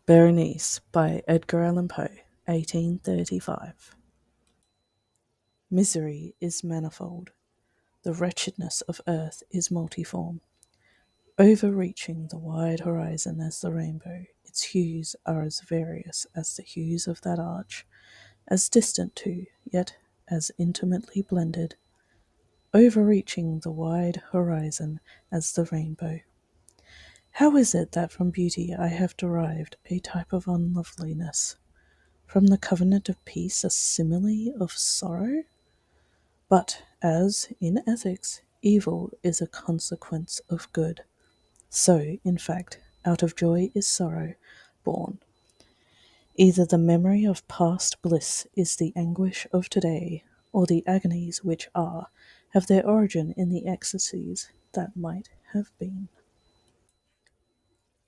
Berenice by Edgar Allan Poe, 1835. Misery is manifold. The wretchedness of earth is multiform. Overreaching the wide horizon as the rainbow, its hues are as various as the hues of that arch, as distant too, yet as intimately blended. Overreaching the wide horizon as the rainbow. How is it that from beauty I have derived a type of unloveliness? From the covenant of peace a simile of sorrow? But as, in ethics, evil is a consequence of good, so, in fact, out of joy is sorrow born. Either the memory of past bliss is the anguish of today, or the agonies which are have their origin in the ecstasies that might have been.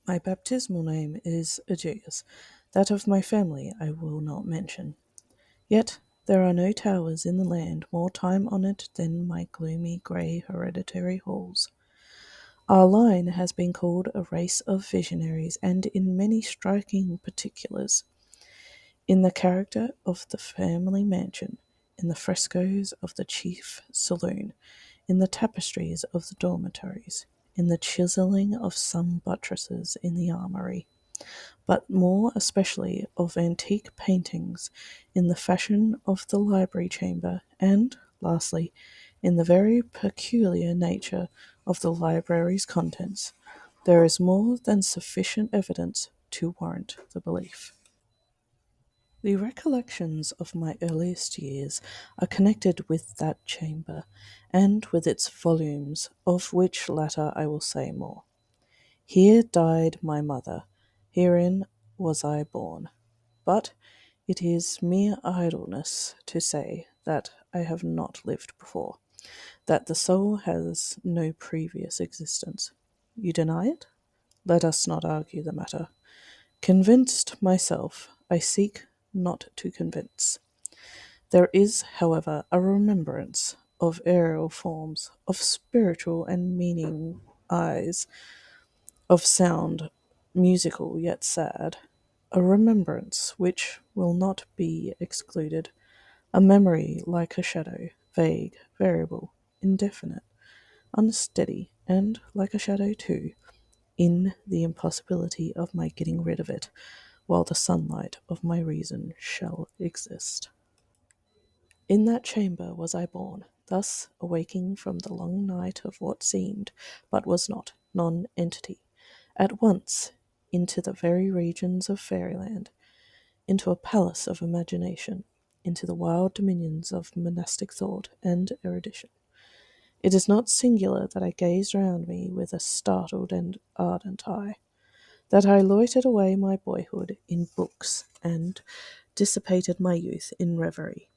My baptismal name is Aegeus. That of my family I will not mention. Yet there are no towers in the land more time-honoured than my gloomy grey hereditary halls. Our line has been called a race of visionaries, and in many striking particulars. In the character of the family mansion, in the frescoes of the chief saloon, in the tapestries of the dormitories, in the chiselling of some buttresses in the armoury, but more especially of antique paintings, in the fashion of the library chamber, and, lastly, in the very peculiar nature of the library's contents, there is more than sufficient evidence to warrant the belief. The recollections of my earliest years are connected with that chamber, and with its volumes, of which latter I will say more. Here died my mother, herein was I born. But it is mere idleness to say that I have not lived before, that the soul has no previous existence. You deny it? Let us not argue the matter. Convinced myself, I seek not to convince. There is, however, a remembrance of aerial forms, of spiritual and meaning eyes, of sound, musical yet sad, a remembrance which will not be excluded, a memory like a shadow, vague, variable, indefinite, unsteady, and, like a shadow too, in the impossibility of my getting rid of it, while the sunlight of my reason shall exist. In that chamber was I born, thus awaking from the long night of what seemed, but was not, non-entity, at once into the very regions of fairyland, into a palace of imagination, into the wild dominions of monastic thought and erudition. It is not singular that I gazed round me with a startled and ardent eye, that I loitered away my boyhood in books and dissipated my youth in reverie.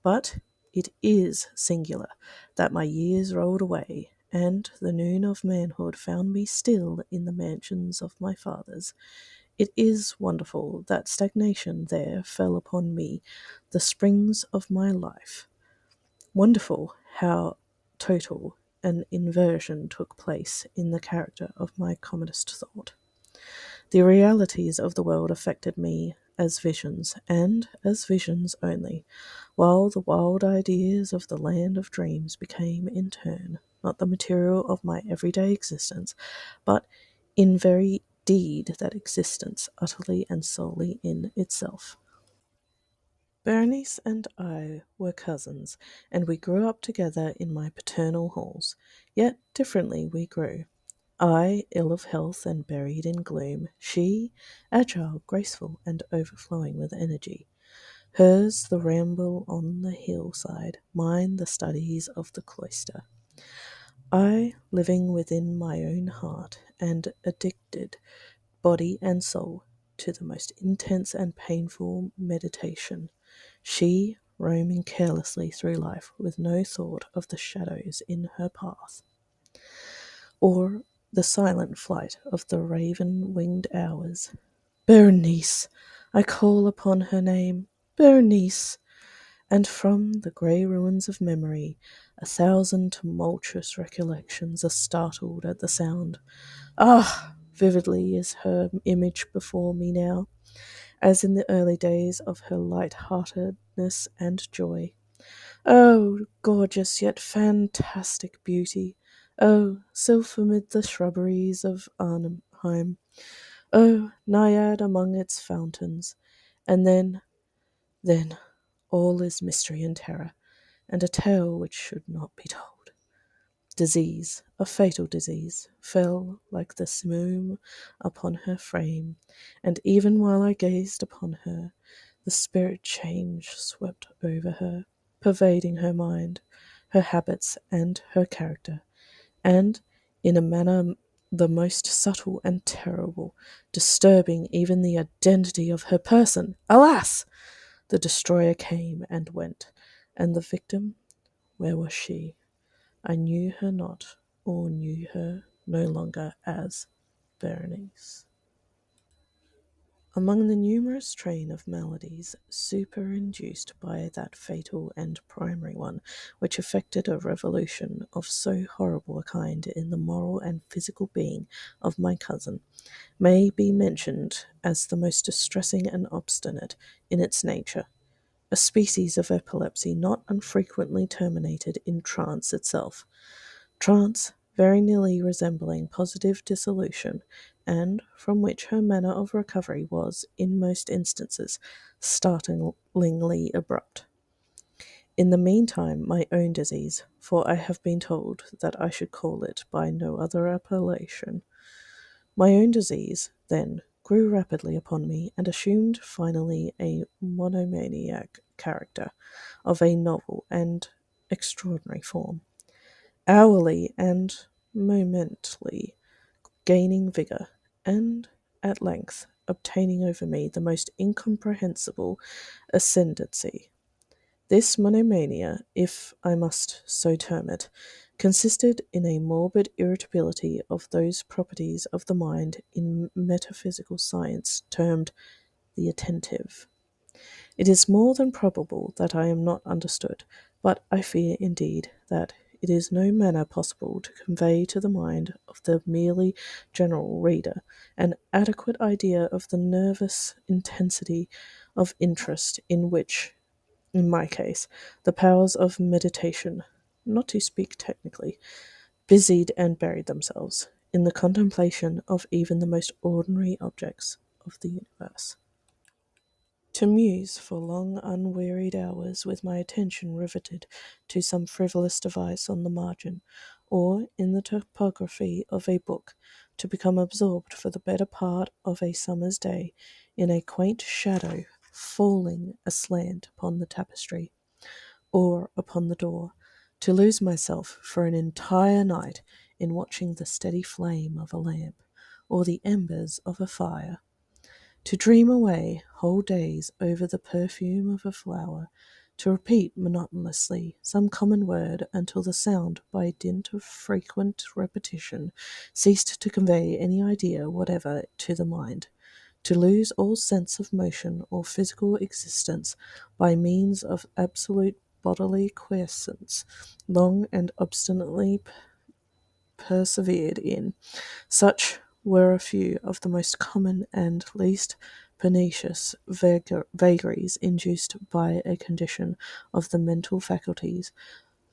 But it is singular that my years rolled away, and the noon of manhood found me still in the mansions of my fathers. It is wonderful that stagnation there fell upon me, the springs of my life. Wonderful how total an inversion took place in the character of my commonest thought. The realities of the world affected me as visions, and as visions only, while the wild ideas of the land of dreams became in turn not the material of my everyday existence, but in very deed that existence utterly and solely in itself. Berenice and I were cousins, and we grew up together in my paternal halls, yet differently we grew. I, ill of health and buried in gloom, she, agile, graceful, and overflowing with energy. Hers the ramble on the hillside, mine the studies of the cloister. I, living within my own heart, and addicted, body and soul, to the most intense and painful meditation. She, roaming carelessly through life with no thought of the shadows in her path, or the silent flight of the raven-winged hours. Berenice! I call upon her name. Berenice! And from the grey ruins of memory, a thousand tumultuous recollections are startled at the sound. Ah! vividly is her image before me now, as in the early days of her light-heartedness and joy. Oh, gorgeous yet fantastic beauty! Oh, sylph amid the shrubberies of Arnheim! Oh, naiad among its fountains! And then, all is mystery and terror, and a tale which should not be told. Disease, a fatal disease, fell like the simoom upon her frame, and even while I gazed upon her, the spirit change swept over her, pervading her mind, her habits, and her character, and, in a manner the most subtle and terrible, disturbing even the identity of her person. Alas! The destroyer came and went, and the victim, where was she? I knew her not, or knew her no longer as Berenice. Among the numerous train of maladies superinduced by that fatal and primary one, which effected a revolution of so horrible a kind in the moral and physical being of my cousin, may be mentioned as the most distressing and obstinate in its nature, a species of epilepsy not unfrequently terminated in trance itself, trance very nearly resembling positive dissolution, and from which her manner of recovery was, in most instances, startlingly abrupt. In the meantime, my own disease, for I have been told that I should call it by no other appellation, my own disease, then, grew rapidly upon me, and assumed finally a monomaniac character of a novel and extraordinary form, hourly and momently gaining vigour, and at length obtaining over me the most incomprehensible ascendancy. This monomania, if I must so term it, consisted in a morbid irritability of those properties of the mind in metaphysical science termed the attentive. It is more than probable that I am not understood, but I fear indeed that it is no manner possible to convey to the mind of the merely general reader an adequate idea of the nervous intensity of interest in which, in my case, the powers of meditation, not to speak technically, busied and buried themselves in the contemplation of even the most ordinary objects of the universe. To muse for long unwearied hours with my attention riveted to some frivolous device on the margin, or in the topography of a book, to become absorbed for the better part of a summer's day in a quaint shadow falling aslant upon the tapestry, or upon the door, to lose myself for an entire night in watching the steady flame of a lamp, or the embers of a fire, to dream away whole days over the perfume of a flower, to repeat monotonously some common word until the sound, by dint of frequent repetition, ceased to convey any idea whatever to the mind, to lose all sense of motion or physical existence by means of absolute bodily quiescence, long and obstinately persevered in. Such were a few of the most common and least pernicious vagaries induced by a condition of the mental faculties,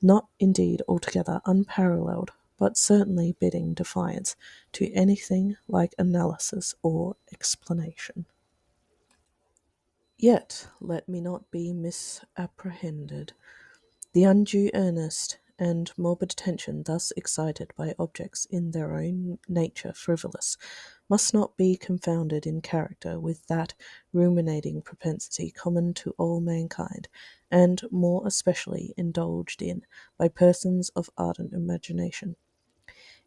not indeed altogether unparalleled, but certainly bidding defiance to anything like analysis or explanation. Yet let me not be misapprehended. The undue earnest and morbid attention thus excited by objects in their own nature frivolous must not be confounded in character with that ruminating propensity common to all mankind, and more especially indulged in by persons of ardent imagination.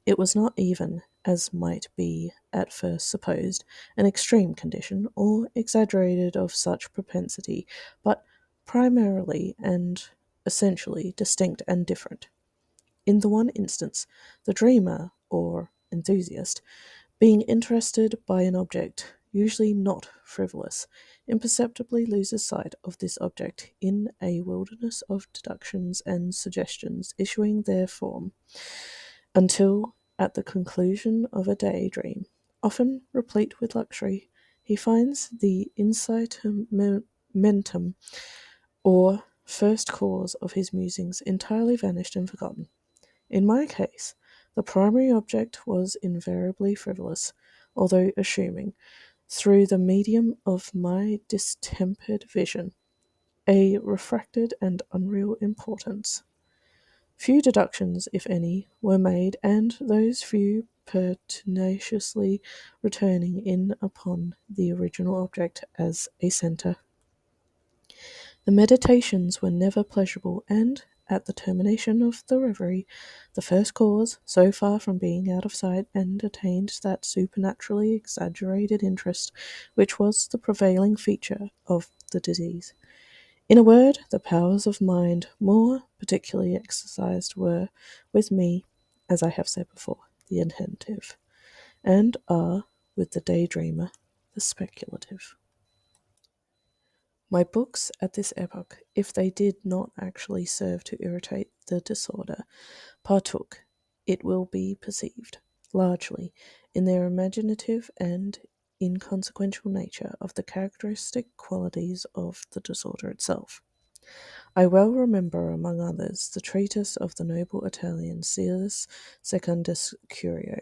It was not even, as might be at first supposed, an extreme condition, or exaggerated of such propensity, but primarily and essentially distinct and different. In the one instance, the dreamer, or enthusiast, being interested by an object usually not frivolous, imperceptibly loses sight of this object in a wilderness of deductions and suggestions issuing therefrom, until, at the conclusion of a day dream, often replete with luxury, he finds the incitamentum or first cause of his musings entirely vanished and forgotten. In my case, the primary object was invariably frivolous, although assuming, through the medium of my distempered vision, a refracted and unreal importance. Few deductions, if any, were made, and those few pertinaciously returning in upon the original object as a centre. The meditations were never pleasurable, and, at the termination of the reverie, the first cause, so far from being out of sight, entertained that supernaturally exaggerated interest which was the prevailing feature of the disease. In a word, the powers of mind more particularly exercised were, with me, as I have said before, the attentive, and are, with the daydreamer, the speculative. My books at this epoch, if they did not actually serve to irritate the disorder, partook, it will be perceived, largely, in their imaginative and inconsequential nature of the characteristic qualities of the disorder itself. I well remember, among others, the treatise of the noble Italian Silas Secundus Curio,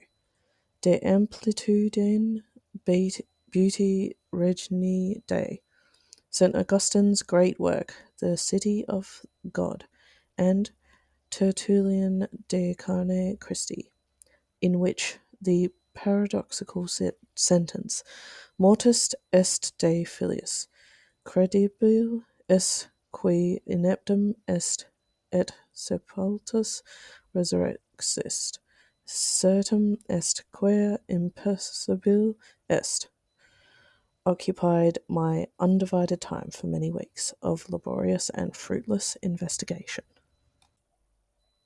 De Amplitudine Beauty Regni Dei, St. Augustine's great work, The City of God, and Tertullian de Carne Christi, in which the paradoxical sentence, Mortis est de filius, credibil est qui ineptum est, et sepultus resurrexit, certum est quae impossibil est, occupied my undivided time for many weeks of laborious and fruitless investigation.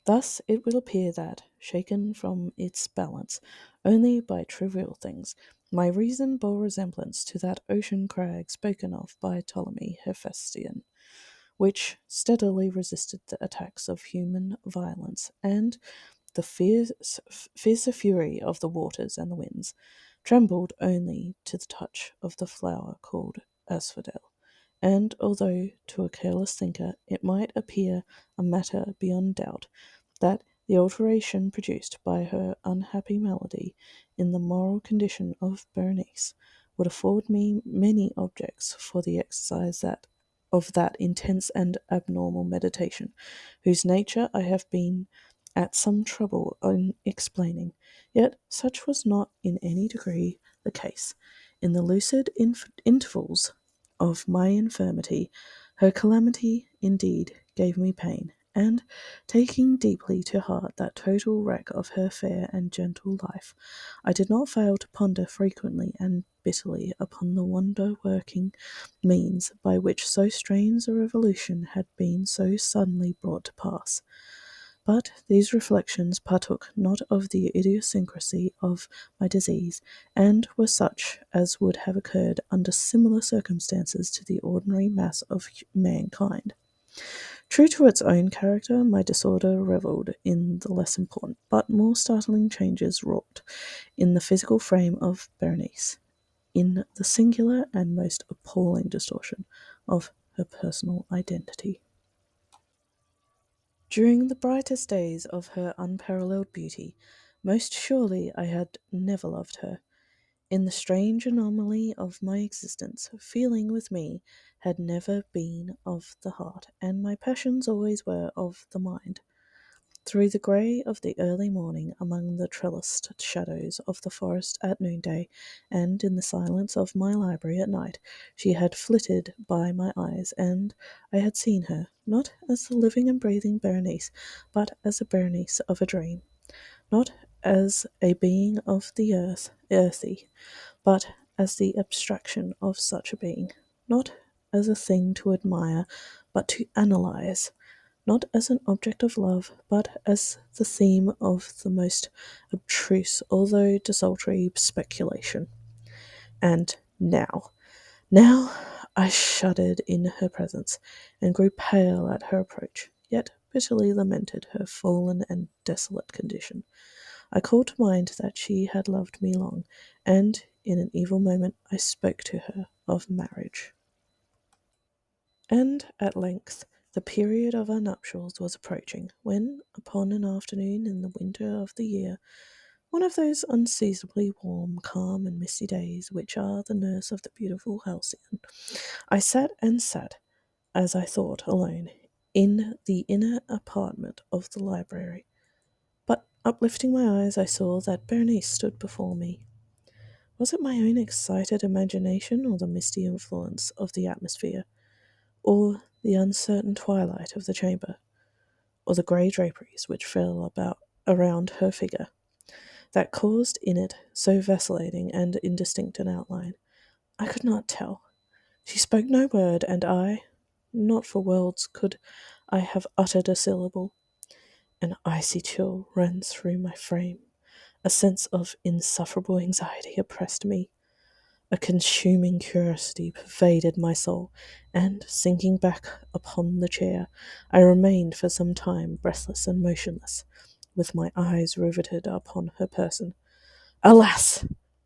Thus it will appear that, shaken from its balance only by trivial things, my reason bore resemblance to that ocean crag spoken of by Ptolemy Hephaestion, which steadily resisted the attacks of human violence, and the fiercer fury of the waters and the winds, trembled only to the touch of the flower called asphodel. And although to a careless thinker it might appear a matter beyond doubt that the alteration produced by her unhappy malady in the moral condition of Berenice would afford me many objects for the exercise of that intense and abnormal meditation, whose nature I have been at some trouble in explaining, yet such was not in any degree the case. In the lucid intervals of my infirmity, her calamity indeed gave me pain, and, taking deeply to heart that total wreck of her fair and gentle life, I did not fail to ponder frequently and bitterly upon the wonder-working means by which so strange a revolution had been so suddenly brought to pass. But these reflections partook not of the idiosyncrasy of my disease, and were such as would have occurred under similar circumstances to the ordinary mass of mankind. True to its own character, my disorder revelled in the less important but more startling changes wrought in the physical frame of Berenice, in the singular and most appalling distortion of her personal identity. During the brightest days of her unparalleled beauty, most surely I had never loved her. In the strange anomaly of my existence, feeling with me had never been of the heart, and my passions always were of the mind. Through the grey of the early morning, among the trellised shadows of the forest at noonday, and in the silence of my library at night, she had flitted by my eyes, and I had seen her, not as the living and breathing Berenice, but as a Berenice of a dream, not as a being of the earthy, but as the abstraction of such a being, not as a thing to admire, but to analyze, not as an object of love, but as the theme of the most abstruse, although desultory, speculation. And now I shuddered in her presence, and grew pale at her approach, yet bitterly lamented her fallen and desolate condition. I called to mind that she had loved me long, and in an evil moment I spoke to her of marriage. And at length the period of our nuptials was approaching, when, upon an afternoon in the winter of the year, one of those unseasonably warm, calm, and misty days which are the nurse of the beautiful Halcyon, I sat, as I thought, alone, in the inner apartment of the library. But uplifting my eyes, I saw that Berenice stood before me. Was it my own excited imagination, or the misty influence of the atmosphere, or the uncertain twilight of the chamber, or the grey draperies which fell about around her figure, that caused in it so vacillating and indistinct an outline? I could not tell. She spoke no word, and I, not for worlds could I have uttered a syllable. An icy chill ran through my frame. A sense of insufferable anxiety oppressed me. A consuming curiosity pervaded my soul, and, sinking back upon the chair, I remained for some time breathless and motionless, with my eyes riveted upon her person. Alas!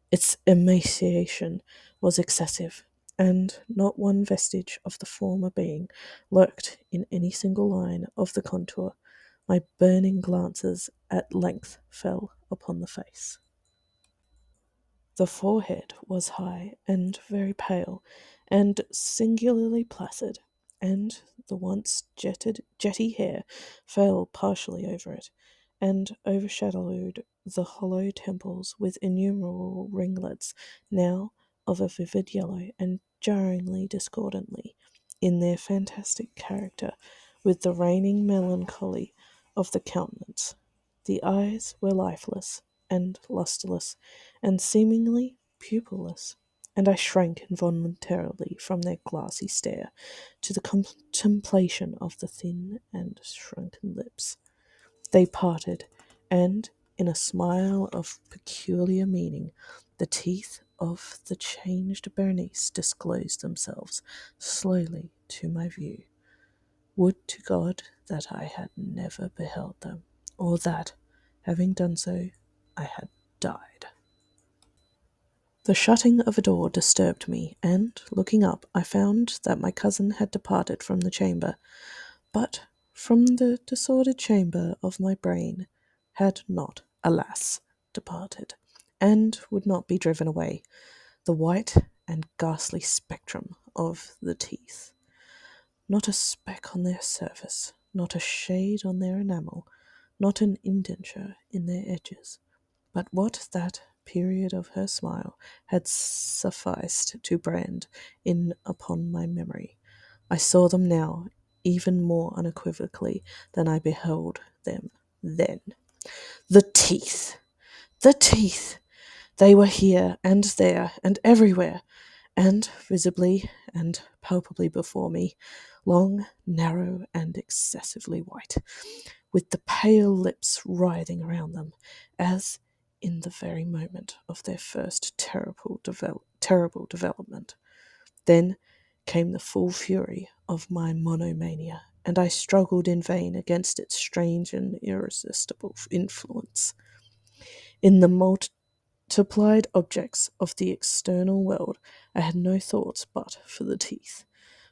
Its emaciation was excessive, and not one vestige of the former being lurked in any single line of the contour. My burning glances at length fell upon the face. The forehead was high and very pale, and singularly placid, and the once jetty hair fell partially over it, and overshadowed the hollow temples with innumerable ringlets, now of a vivid yellow, and jarringly discordantly, in their fantastic character, with the reigning melancholy of the countenance. The eyes were lifeless and lustreless, and seemingly pupilless, and I shrank involuntarily from their glassy stare to the contemplation of the thin and shrunken lips. They parted, and, in a smile of peculiar meaning, the teeth of the changed Berenice disclosed themselves slowly to my view. Would to God that I had never beheld them, or that, having done so, I had died. The shutting of a door disturbed me, and, looking up, I found that my cousin had departed from the chamber, but from the disordered chamber of my brain had not, alas, departed, and would not be driven away, the white and ghastly spectrum of the teeth. Not a speck on their surface, not a shade on their enamel, not an indenture in their edges. But what that period of her smile had sufficed to brand in upon my memory, I saw them now even more unequivocally than I beheld them then. The teeth! The teeth! They were here and there and everywhere, and visibly and palpably before me, long, narrow, and excessively white, with the pale lips writhing around them, as in the very moment of their first terrible development. Then came the full fury of my monomania, and I struggled in vain against its strange and irresistible influence. In the multiplied objects of the external world, I had no thoughts but for the teeth.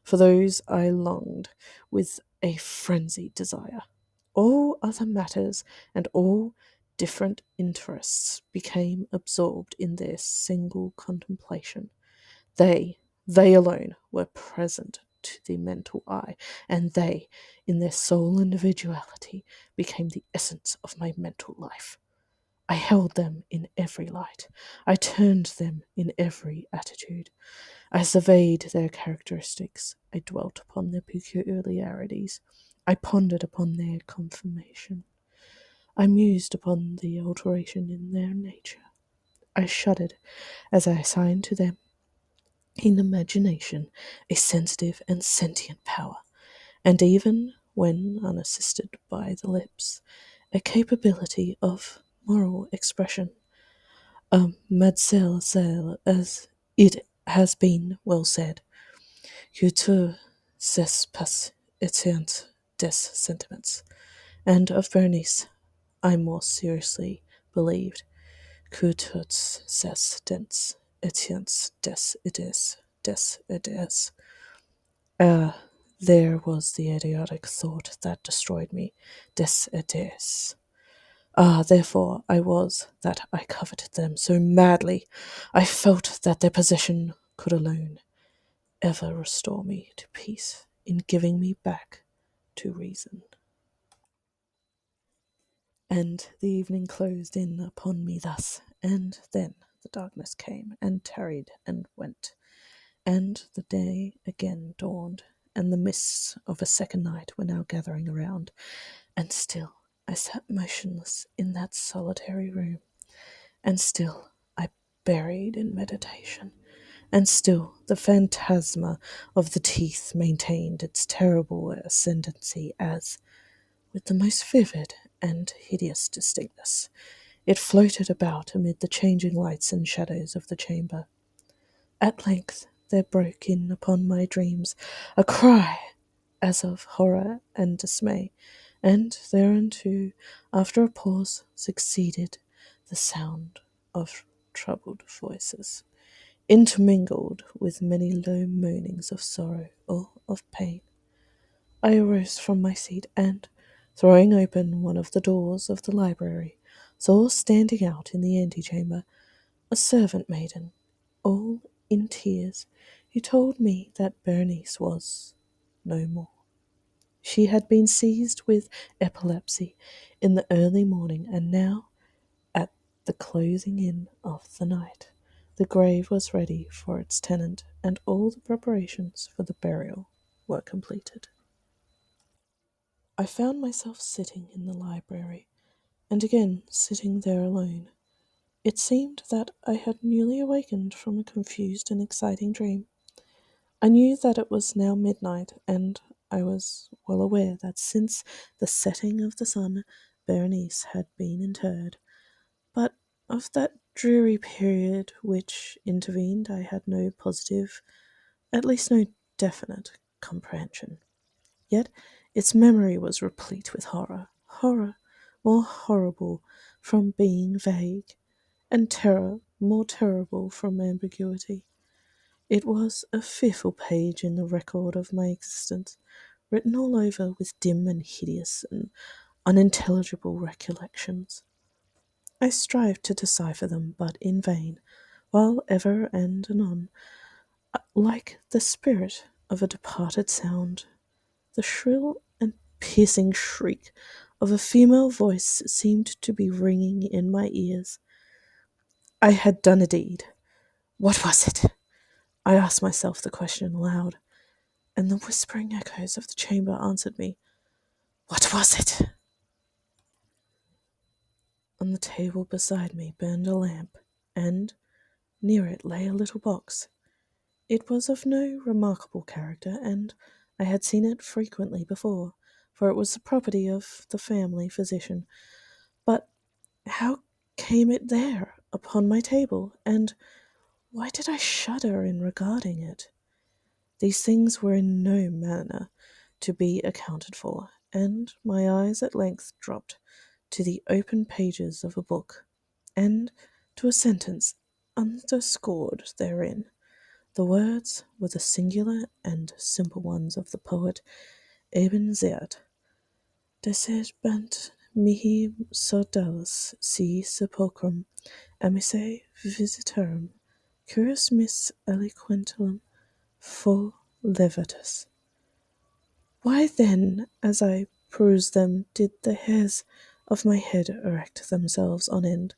For those I longed with a frenzied desire. All other matters and all different interests became absorbed in their single contemplation. They alone were present to the mental eye, and they, in their sole individuality, became the essence of my mental life. I held them in every light. I turned them in every attitude. I surveyed their characteristics. I dwelt upon their peculiarities. I pondered upon their conformation. I mused upon the alteration in their nature. I shuddered as I assigned to them in imagination a sensitive and sentient power, and even, when unassisted by the lips, a capability of moral expression. Mademoiselle, as it has been well said, culture s'espace éteinte des sentiments, and of Berenice I more seriously believed. Que toutes ces dents etiens des idées, des ideas. Ah, there was the idiotic thought that destroyed me. Des ideas. Ah, therefore I was that I coveted them so madly. I felt that their possession could alone ever restore me to peace in giving me back to reason. And the evening closed in upon me thus, and then the darkness came and tarried and went, and the day again dawned, and the mists of a second night were now gathering around, and still I sat motionless in that solitary room, and still I buried in meditation, and still the phantasma of the teeth maintained its terrible ascendancy as, with the most vivid and hideous distinctness, it floated about amid the changing lights and shadows of the chamber. At length there broke in upon my dreams a cry as of horror and dismay, and thereunto, after a pause, succeeded the sound of troubled voices, intermingled with many low moanings of sorrow or of pain. I arose from my seat and, throwing open one of the doors of the library, saw standing out in the antechamber a servant maiden, all in tears, who told me that Berenice was no more. She had been seized with epilepsy in the early morning, and now, at the closing in of the night, the grave was ready for its tenant, and all the preparations for the burial were completed. I found myself sitting in the library, and again sitting there alone. It seemed that I had newly awakened from a confused and exciting dream. I knew that it was now midnight, and I was well aware that since the setting of the sun, Berenice had been interred. But of that dreary period which intervened, I had no positive, at least no definite, comprehension. Yet its memory was replete with horror, horror more horrible from being vague, and terror more terrible from ambiguity. It was a fearful page in the record of my existence, written all over with dim and hideous and unintelligible recollections. I strived to decipher them, but in vain, while ever and anon, like the spirit of a departed sound, the shrill and piercing shriek of a female voice seemed to be ringing in my ears. I had done a deed. What was it? I asked myself the question aloud, and the whispering echoes of the chamber answered me. What was it? On the table beside me burned a lamp, and near it lay a little box. It was of no remarkable character, and I had seen it frequently before, for it was the property of the family physician. But how came it there upon my table, and why did I shudder in regarding it? These things were in no manner to be accounted for, and my eyes at length dropped to the open pages of a book, and to a sentence underscored therein. The words were the singular and simple ones of the poet Ibn Ziyad. Desebant mihi sodalus si sepulchrum amice visitarum, curios mis eloquentum fol levatus. Why then, as I perused them, did the hairs of my head erect themselves on end,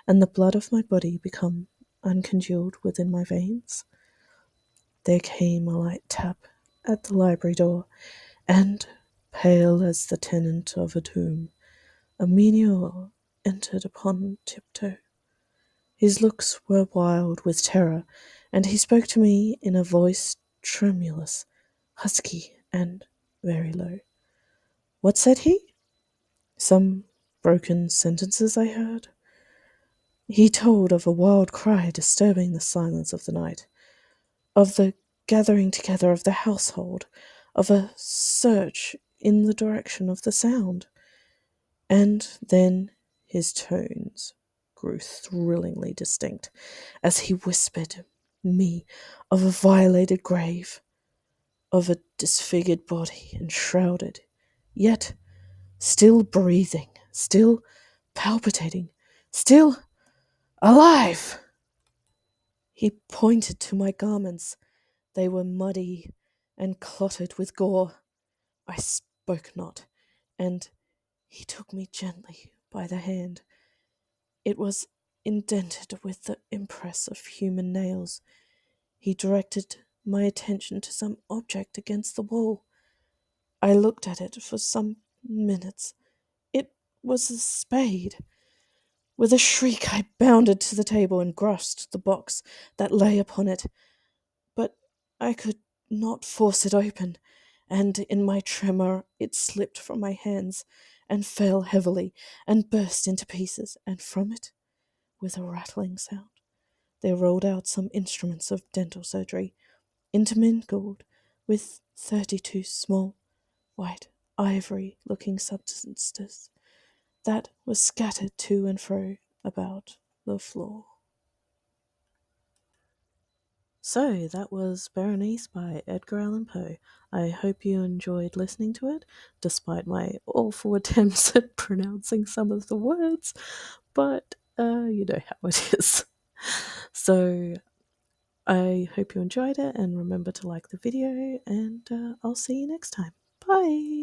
and the blood of my body become uncongealed within my veins? There came a light tap at the library door, and, pale as the tenant of a tomb, a menial entered upon tiptoe. His looks were wild with terror, and he spoke to me in a voice tremulous, husky, and very low. What said he? Some broken sentences I heard. He told of a wild cry disturbing the silence of the night, of the gathering together of the household, of a search in the direction of the sound. And then his tones grew thrillingly distinct as he whispered me of a violated grave, of a disfigured body enshrouded, yet still breathing, still palpitating, still alive. He pointed to my garments. They were muddy and clotted with gore. I spoke not, and he took me gently by the hand. It was indented with the impress of human nails. He directed my attention to some object against the wall. I looked at it for some minutes. It was a spade. With a shriek, I bounded to the table and grasped the box that lay upon it. But I could not force it open, and in my tremor it slipped from my hands and fell heavily and burst into pieces, and from it, with a rattling sound, there rolled out some instruments of dental surgery, intermingled with 32 small, white, ivory-looking substances that were scattered to and fro about the floor. So, that was Berenice by Edgar Allan Poe. I hope you enjoyed listening to it, despite my awful attempts at pronouncing some of the words, but you know how it is. So, I hope you enjoyed it, and remember to like the video, and I'll see you next time. Bye!